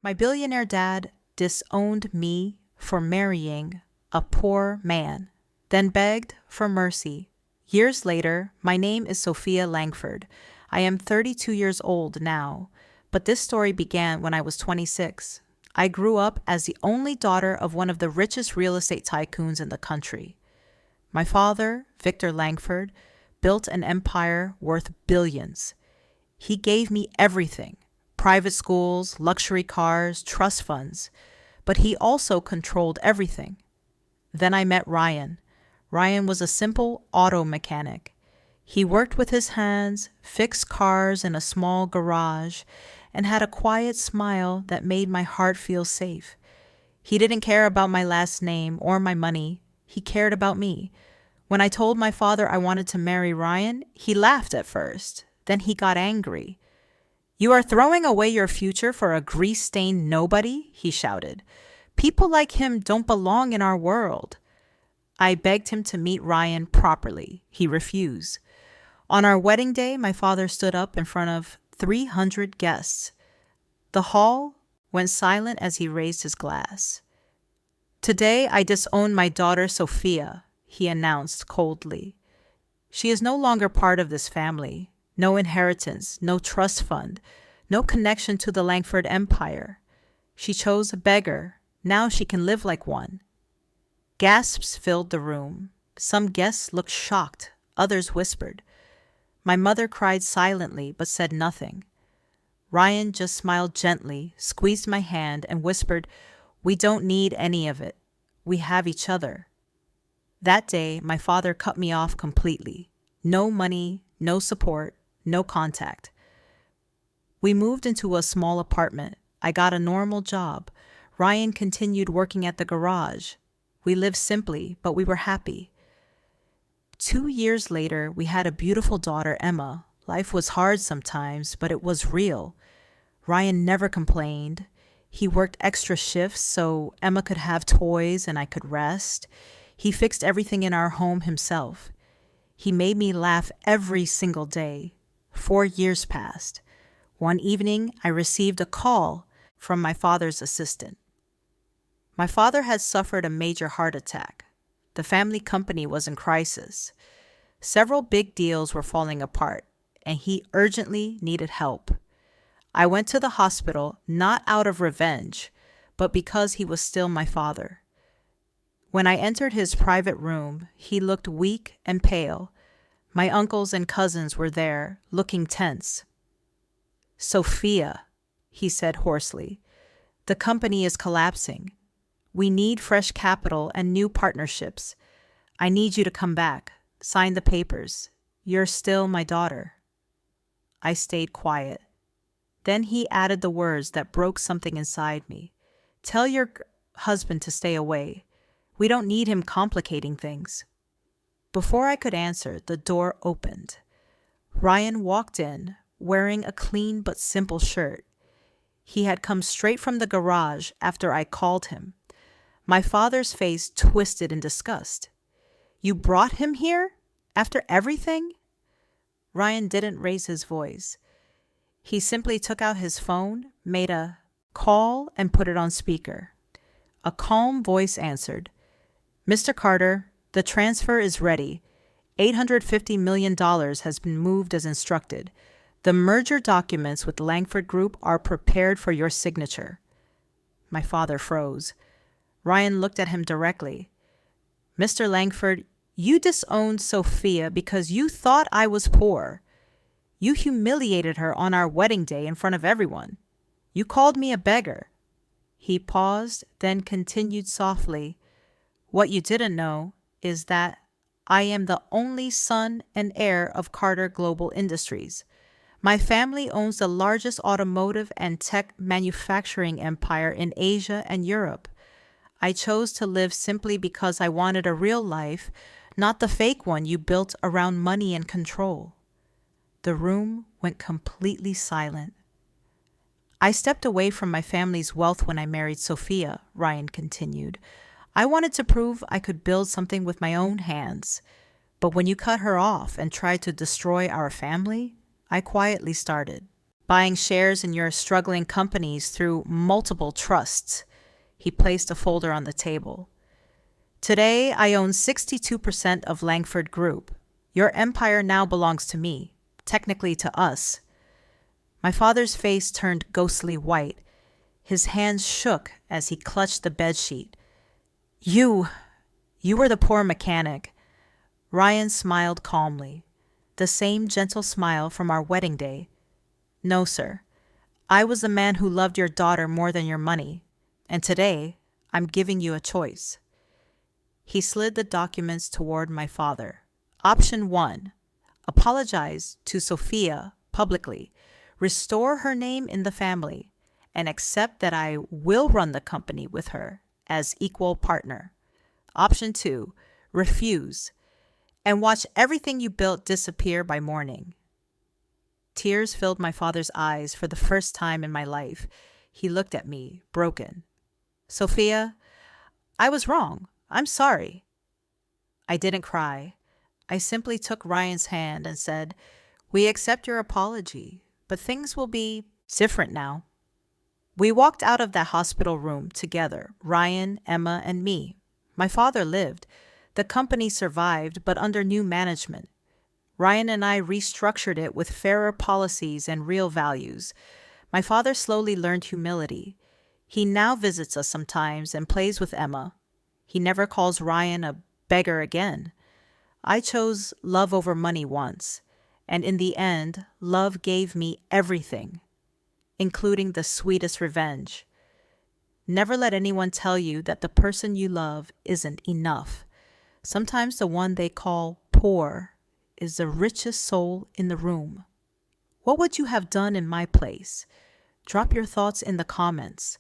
My billionaire dad disowned me for marrying a poor man, then begged for mercy. Years later, my name is Sophia Langford. I am 32 years old now, but this story began when I was 26. I grew up as the only daughter of one of the richest real estate tycoons in the country. My father, Victor Langford, built an empire worth billions. He gave me everything: private schools, luxury cars, trust funds. But he also controlled everything. Then I met Ryan. Ryan was a simple auto mechanic. He worked with his hands, fixed cars in a small garage, and had a quiet smile that made my heart feel safe. He didn't care about my last name or my money. He cared about me. When I told my father I wanted to marry Ryan, he laughed at first. Then he got angry. "You are throwing away your future for a grease-stained nobody?" he shouted. "People like him don't belong in our world." I begged him to meet Ryan properly. He refused. On our wedding day, my father stood up in front of 300 guests. The hall went silent as he raised his glass. "Today I disown my daughter Sophia," he announced coldly. "She is no longer part of this family. No inheritance, no trust fund, no connection to the Langford Empire. She chose a beggar. Now she can live like one." Gasps filled the room. Some guests looked shocked. Others whispered. My mother cried silently but said nothing. Ryan just smiled gently, squeezed my hand, and whispered, "We don't need any of it. We have each other." That day, my father cut me off completely. No money, no support, no contact. We moved into a small apartment. I got a normal job. Ryan continued working at the garage. We lived simply, but we were happy. 2 years later, we had a beautiful daughter, Emma. Life was hard sometimes, but it was real. Ryan never complained. He worked extra shifts so Emma could have toys and I could rest. He fixed everything in our home himself. He made me laugh every single day. 4 years passed. One evening, I received a call from my father's assistant. My father had suffered a major heart attack. The family company was in crisis. Several big deals were falling apart, and he urgently needed help. I went to the hospital not out of revenge, but because he was still my father. When I entered his private room, he looked weak and pale. My uncles and cousins were there, looking tense. "Sophia," he said hoarsely, "the company is collapsing. We need fresh capital and new partnerships. I need you to come back. Sign the papers. You're still my daughter." I stayed quiet. Then he added the words that broke something inside me. "Tell your husband to stay away. We don't need him complicating things." Before I could answer, the door opened. Ryan walked in, wearing a clean but simple shirt. He had come straight from the garage after I called him. My father's face twisted in disgust. "You brought him here? After everything?" Ryan didn't raise his voice. He simply took out his phone, made a call, and put it on speaker. A calm voice answered. "Mr. Carter, the transfer is ready. $850 million has been moved as instructed. The merger documents with Langford Group are prepared for your signature." My father froze. Ryan looked at him directly. "Mr. Langford, you disowned Sophia because you thought I was poor. You humiliated her on our wedding day in front of everyone. You called me a beggar." He paused, then continued softly. "What you didn't know is that I am the only son and heir of Carter Global Industries. My family owns the largest automotive and tech manufacturing empire in Asia and Europe. I chose to live simply because I wanted a real life, not the fake one you built around money and control." The room went completely silent. "I stepped away from my family's wealth when I married Sophia," Ryan continued. "I wanted to prove I could build something with my own hands. But when you cut her off and tried to destroy our family, I quietly started. buying shares in your struggling companies through multiple trusts. He placed a folder on the table. Today, I own 62% of Langford Group. Your empire now belongs to me, technically to us. My father's face turned ghostly white. His hands shook as he clutched the bedsheet. You were the poor mechanic. Ryan smiled calmly, the same gentle smile from our wedding day. No, sir. I was the man who loved your daughter more than your money, and today I'm giving you a choice. He slid the documents toward my father. Option 1. Apologize to Sophia publicly, restore her name in the family, and accept that I will run the company with her as equal partner. Option 2. Refuse, and watch everything you built disappear by morning. Tears filled my father's eyes for the first time in my life. He looked at me, broken. Sophia, I was wrong. I'm sorry. I didn't cry. I simply took Ryan's hand and said, We accept your apology, but things will be different now. We walked out of that hospital room together, Ryan, Emma, and me. My father lived. The company survived, but under new management. Ryan and I restructured it with fairer policies and real values. My father slowly learned humility. He now visits us sometimes and plays with Emma. He never calls Ryan a beggar again. I chose love over money once, and in the end, love gave me everything, including the sweetest revenge. Never let anyone tell you that the person you love isn't enough. Sometimes the one they call poor is the richest soul in the room. What would you have done in my place? Drop your thoughts in the comments.